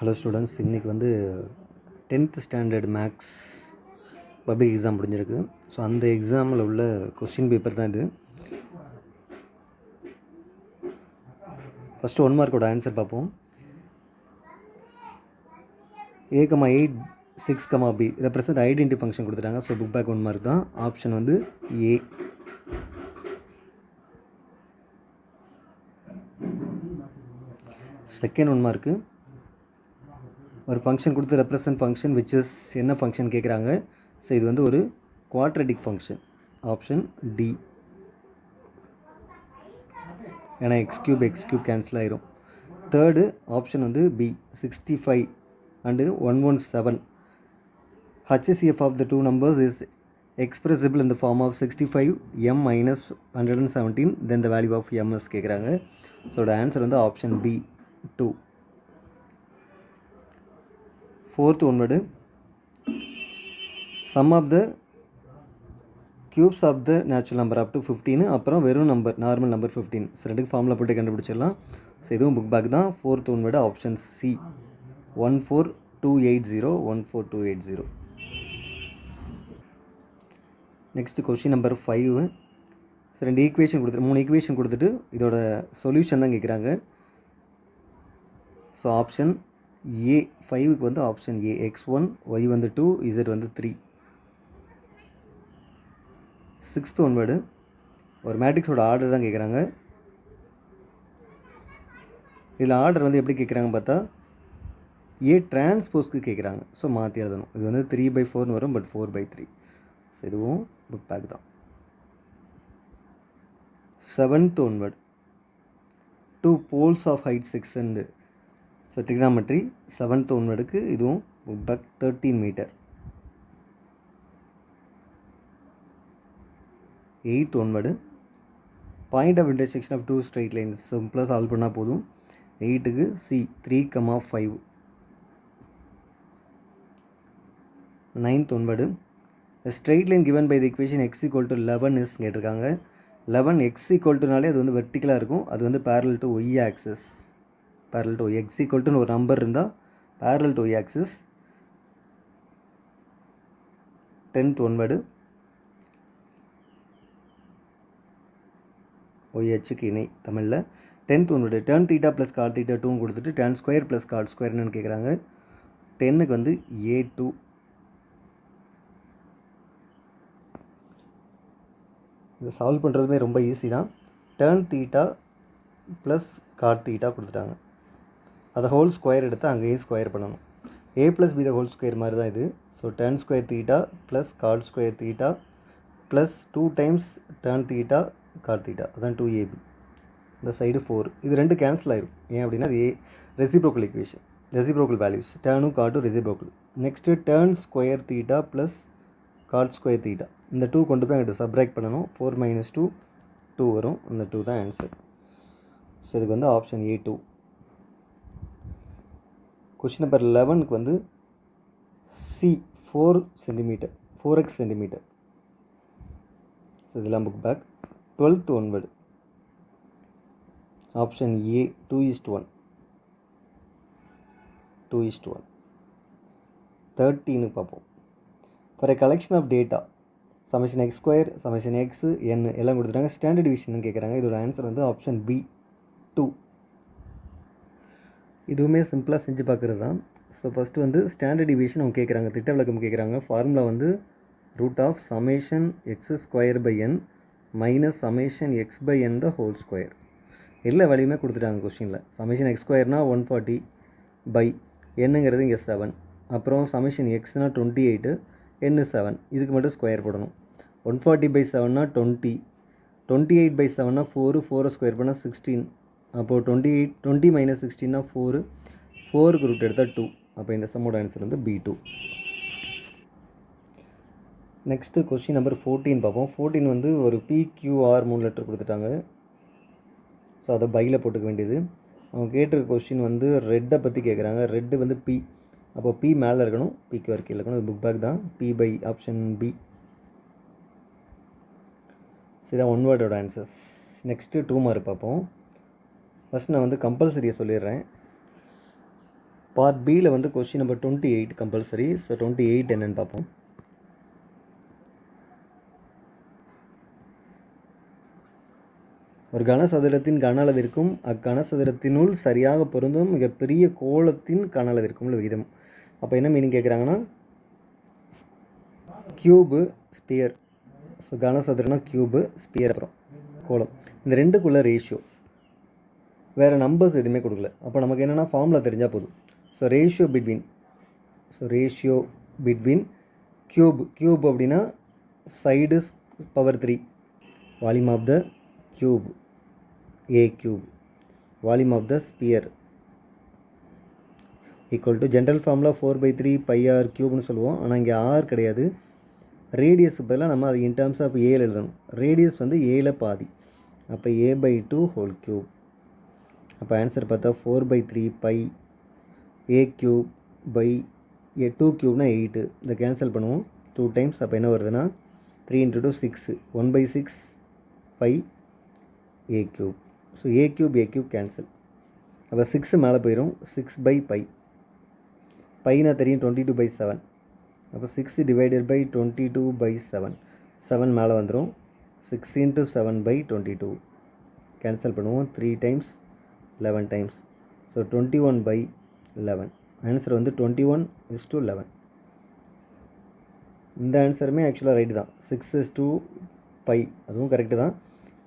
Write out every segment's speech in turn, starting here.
Hello students, இன்றைக்கி வந்து 10th standard maths public exam முடிஞ்சிருக்கு. ஸோ அந்த எக்ஸாமில் உள்ள கொஸ்டின் பேப்பர் தான் இது. ஃபஸ்ட்டு 1 மார்க்கோட ஆன்சர் பார்ப்போம். A,8 6, B represent identity function கொடுத்துட்டாங்க. ஸோ புக் பேக் 1 மார்க் தான். ஆப்ஷன் வந்து ஏ. செகண்ட் 1 மார்க்கு, ஒரு ஃபங்க்ஷன் கொடுத்து ரெப்ரசன்ட் ஃபங்க்ஷன் விச் இஸ் என்ன ஃபங்க்ஷன் கேட்குறாங்க. ஸோ இது வந்து ஒரு குவாட்ரடிக் ஃபங்க்ஷன். Option D. ஏன்னா எக்ஸ் கியூப் கேன்சல் ஆயிரும். தேர்டு ஆப்ஷன் வந்து B 65 and 117. HCF of the two numbers is expressible in the form of 65 m minus 117, then the value of m is கேட்குறாங்க. So answer வந்து option B 2. Fourth one word, sum of the cubes of the natural number up to 15, அப்புறம் வெறும் number normal number 15. So ரெண்டுக்கு formula போட்டு கண்டுபிடிச்சிடலாம். So இதுவும் book back தான். Fourth one word option C 14280 14280. Next question number 5. So 3 equation கொடுத்துட்டு இதோட solution தான் கேட்குறாங்க. ஸோ ஆப்ஷன் ஏ 5க்கு வந்து ஆப்ஷன் ஏ x1, y வந்து 2, z வந்து 3. சிக்ஸ்த் ஒன்வேர்டு, ஒரு மேட்ரிக்ஸோட ஆர்டர் தான் கேட்குறாங்க. இதில் ஆர்டர் வந்து எப்படி கேட்குறாங்க பார்த்தா ஏ டிரான்ஸ்போஸ்க்கு கேட்குறாங்க. ஸோ மாற்றி எழுதணும். இது வந்து 3/4 வரும், பட் 4/3. ஸோ இதுவும் புக் பேக் தான். Seventh one word, 2 poles of height 6 and so trigonometry. Seventh ஒன்வேர்டுக்கு இதுவும் book back 13 metre. Eighth one word, point of intersection of 2 straight lines. சிம்பிளாக சால்வ் பண்ணால் போதும். 8க்கு C 3,5. Ninth one word, straight line given by the equation x = 11 is கேட்டிருக்காங்க. 11 x = அது வந்து வெர்டிக்கலாக இருக்கும். அது வந்து parallel to y axis. parallel to x = ஒரு நம்பர் இருந்தால் parallel to y axis. 10th one word, y அச்சுக்கு இணை தமிழில். 10th ஒன்வேர்டு, tan θ + cot θ 2 கொடுத்துட்டு tan ஸ்கொயர் + cot ஸ்கொயர் என்னன்னு கேட்குறாங்க. 10க்கு வந்து A2. இது சால்வ் பண்ணுறதுமே ரொம்ப ஈஸி தான். tan θ + cot θ கொடுத்துட்டாங்க. அதை ஹோல் ஸ்கொயர் எடுத்து அங்கேயும் ஸ்கொயர் பண்ணணும். a + b ஹோல் ஸ்கொயர் மாதிரி தான் இது. So tan square θ + cot square θ ப்ளஸ் 2 டைம்ஸ் tan θ cot θ, அதான் 2ab. இந்த சைடு 4. இது ரெண்டு கேன்சல் ஆயிரும். ஏன் அப்படின்னா அது ரெசிப்ரோக்கல் ஈக்குவேஷன், ரெசிப்ரோக்கல் வேல்யூஸ். டேனும் காட்டும் ரெசிப்ரோக்கல். நெக்ஸ்ட்டு tan ஸ்கொயர் θ ப்ளஸ் cot ஸ்கொயர் θ. இந்த 2 கொண்டு போய் அங்கிட்ட சப்ராக்ட் பண்ணணும். 4 - 2 2 வரும். அந்த 2 தான் ஆன்சர். ஸோ இதுக்கு வந்து ஆப்ஷன் A2. கொஸ்டின் நம்பர் 11க்கு வந்து C 4 centimetre 4x centimetre. So இதெல்லாம் book back. 12th one word, option A 2:1 2:1. 13க்கு பார்ப்போம். For a collection of data summation x2 summation x n எல்லாம் கொடுத்துட்டாங்க. ஸ்டாண்டர்ட் டிவிஷன் கேட்குறாங்க. இதோட ஆன்சர் வந்து ஆப்ஷன் பி 2. இதுவுமே சிம்பிளாக செஞ்சு பார்க்குறது தான். ஸோ ஃபஸ்ட்டு வந்து ஸ்டாண்டர்ட் டிவிஷன் அவங்க கேட்குறாங்க, திட்ட விளக்கம் கேட்குறாங்க. ஃபார்முலா வந்து √σ x² minus summation x/n the whole square. எல்லா வேலையுமே கொடுத்துட்டாங்க கொஸ்டினில். சமேஷன் x² 140 பை என்னங்கிறது இங்கே 7, அப்புறம் சமேஷன் எக்ஸ்னா 28, n 7. இதுக்கு மட்டும் ஸ்கொயர் போடணும். 140/7 20, 28/7 4, 4 ஸ்கொயர் பண்ணால் 16. அப்போது 20 - 16 4, 4க்கு ரூட் எடுத்தால் 2. அப்போ இந்த சம்மோட ஆன்சர் வந்து B2. நெக்ஸ்ட்டு கொஸ்டின் நம்பர் 14 பார்ப்போம். 14 வந்து ஒரு PQR 3 லெட்டர் கொடுத்துட்டாங்க. ஸோ அதை பையில் போட்டுக்க வேண்டியது. அவங்க கேட்டிருக்க கொஸ்டின் வந்து ரெட்டை பற்றி கேட்குறாங்க. ரெட்டு வந்து P. அப்போ P மேலே இருக்கணும், PQR கீழே இருக்கணும். அது புக் பேக் தான். P option B. ஸோ இதான் ஒன் வேர்டோட ஆன்சர்ஸ். நெக்ஸ்ட்டு 2 மார்க் பார்ப்போம். ஃபஸ்ட் நான் வந்து கம்பல்சரியை சொல்லிடுறேன். பார்ட் பியில் வந்து கொஸ்டின் நம்பர் 28 கம்பல்சரி. ஸோ 28 என்னென்னு பார்ப்போம். ஒரு கனசதுரத்தின் கன அளவிற்கும் அக்கனசதுரத்தினுள் சரியாக பொருந்தும் மிகப்பெரிய கோளத்தின் கன அளவிற்கும் உள்ள விகிதம். அப்போ என்ன மீனிங் கேட்குறாங்கன்னா, கியூபு ஸ்பியர். ஸோ கனசதுரம்னா கியூபு, ஸ்பியர் அப்புறம் கோளம். இந்த ரெண்டுக்குள்ள ரேஷியோ. வேறு நம்பர்ஸ் எதுவுமே கொடுக்கல. அப்போ நமக்கு என்னென்னா ஃபார்முலா தெரிஞ்சால் போதும். ஸோ ரேஷியோ பிட்வீன் கியூப் அப்படின்னா side power 3, volume of the cube a cube, volume of the sphere equal to general formula 4/3 pi r cube னு சொல்லுவோம். ஆனால் இங்கே r கிடையாது. ரேடியஸ் பதிலாக நம்ம அது இன் டர்ம்ஸ் ஆஃப் ஏல எழுதணும். ரேடியஸ் வந்து ஏல பாதி. அப்போ a/2 ஹோல் கியூப். அப்போ ஆன்சர் பார்த்தா 4/3 pi a cube by 2 cube 8. இதை கேன்சல் பண்ணுவோம் 2 times. அப்போ என்ன வருதுன்னா 3 × 2 6, 1/6 pi a cube. So a cube cancel. அப்போ 6 மேலே போயிடும். 6/pi. பைனா தெரியும் 22/7. அப்போ 6 டிவைடட் பை 22/7. 7 மேலே வந்துடும். 6 × 7/22 கேன்சல் பண்ணுவோம். 3 times 11 times. ஸோ 21/11. ஆன்சர் வந்து 21:11. இந்த ஆன்சருமே ஆக்சுவலாக ரைட்டு தான். 6:pi அதுவும் கரெக்டு தான்.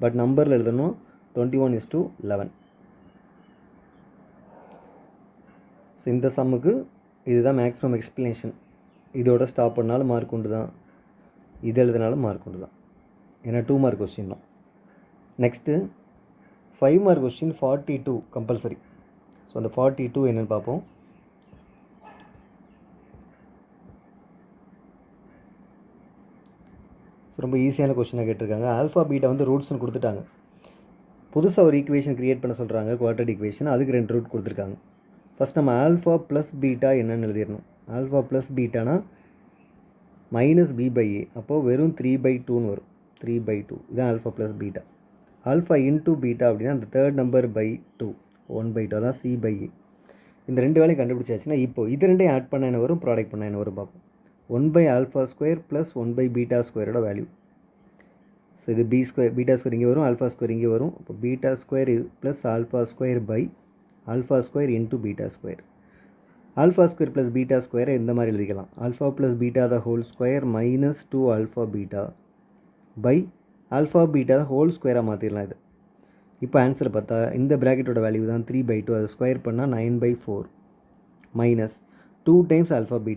பட் நம்பரில் எழுதணும் 21:11. ஸோ இந்த சம்முக்கு இதுதான் மேக்ஸிமம் எக்ஸ்ப்ளனேஷன். இதோட ஸ்டாப் பண்ணாலும் மார்க் உண்டு தான், இது எழுதினாலும் மார்க் உண்டு தான். ஏன்னா 2 மார்க் கொஸ்டின் தான். Next 5 mark question 42 compulsory. So அந்த 42 என்னென்னு பார்ப்போம். ஸோ ரொம்ப ஈஸியான கொஸ்டினாக கேட்டிருக்காங்க. ஆல்ஃபா பீட்டா வந்து ரூட்ஸ்னு கொடுத்துட்டாங்க. புதுசாக ஒரு ஈக்குவேஷன் க்ரியேட் பண்ண சொல்கிறாங்க, குவாட்ரேட் ஈக்குவேஷன். அதுக்கு 2 ரூட் கொடுத்துருக்காங்க. ஃபஸ்ட் நம்ம ஆல்ஃபா ப்ளஸ் பீட்டா என்னென்னு எழுதிடணும். Alpha plus பீட்டானா -b/a. அப்போது வெறும் 3/2ன்னு வரும். 3/2 இதுதான் alpha plus beta. Alpha into beta அப்படின்னா அந்த தேர்ட் நம்பர் பை 2, 1/2 அதான் c/a. இந்த 2 வேலையும் கண்டுபிடிச்சாச்சுன்னா இப்போது இது ரெண்டையும் ஆட் பண்ண என்ன வரும், ப்ராடக்ட் பண்ண என்ன வரும் பார்ப்போம். 1/α² + 1/β² வேல்யூ. ஸோ இது பீட்டா ஸ்கொயர் இங்கே வரும், ஆல்ஃபா ஸ்கொயர் இங்கே வரும். அப்போ β² + α² α² இன்ட்டு β². α² + β² இந்த மாதிரி எழுதிக்கலாம். α + β the whole square -2α β by α whole square மாற்றிடலாம் இது. இப்போ ஆன்சர் பார்த்தா இந்த ப்ராக்கெட்டோட வேல்யூ தான் 3/2. அதை ஸ்கொயர் பண்ணால் 9/4 மைனஸ் 2 times α/β.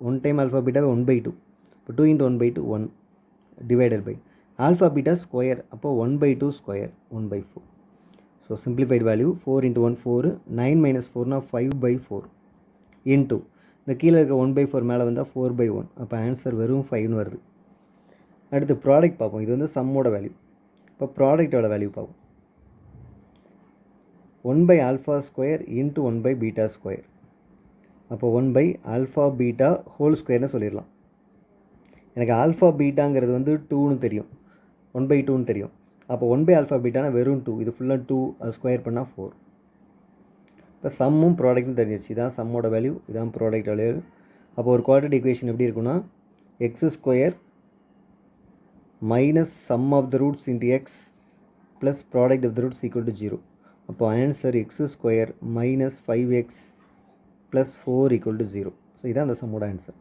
1 time α/β 1/2. இப்போ 2 × 1/2 1 டிவைடட் பை α/β ஸ்கொயர். அப்போ 1/2 square 1/4. So simplified value 4 × 1 4, 9 - 4னா 5/4 into இந்த கீழே இருக்க 1/4 மேலே வந்தால் 4/1. அப்போ ஆன்சர் வெறும் 5ன்னு வருது. அடுத்து ப்ராடக்ட் பார்ப்போம். இது வந்து சம்மோட வேல்யூ. இப்போ ப்ராடக்டோட வேல்யூ பார்ப்போம். 1/α² இன்ட்டு 1/β². அப்போ 1/α/β ஹோல் ஸ்கொயர்னு சொல்லிடலாம். எனக்கு α/βங்கிறது வந்து 2ன்னு தெரியும், 1/2ன்னு தெரியும். அப்போ 1/α/βனா வெறும் 2. இது ஃபுல்லாக 2, அது ஸ்கொயர் பண்ணால் 4. இப்போ சம்மும் ப்ராடக்ட்னு தெரிஞ்சிருச்சு. இதான் சம்மோட வேல்யூ, இதான் ப்ராடக்ட் வேல்யூ. அப்போ ஒரு குவாட்ரேட் ஈக்குவேஷன் எப்படி இருக்குன்னா x² minus sum of the roots into x plus product of the roots equal to 0. அப்போ ஆன்சர் x² - 5x + 4 = 0. ஸோ இதான் அந்த சம்மோட ஆன்சர்.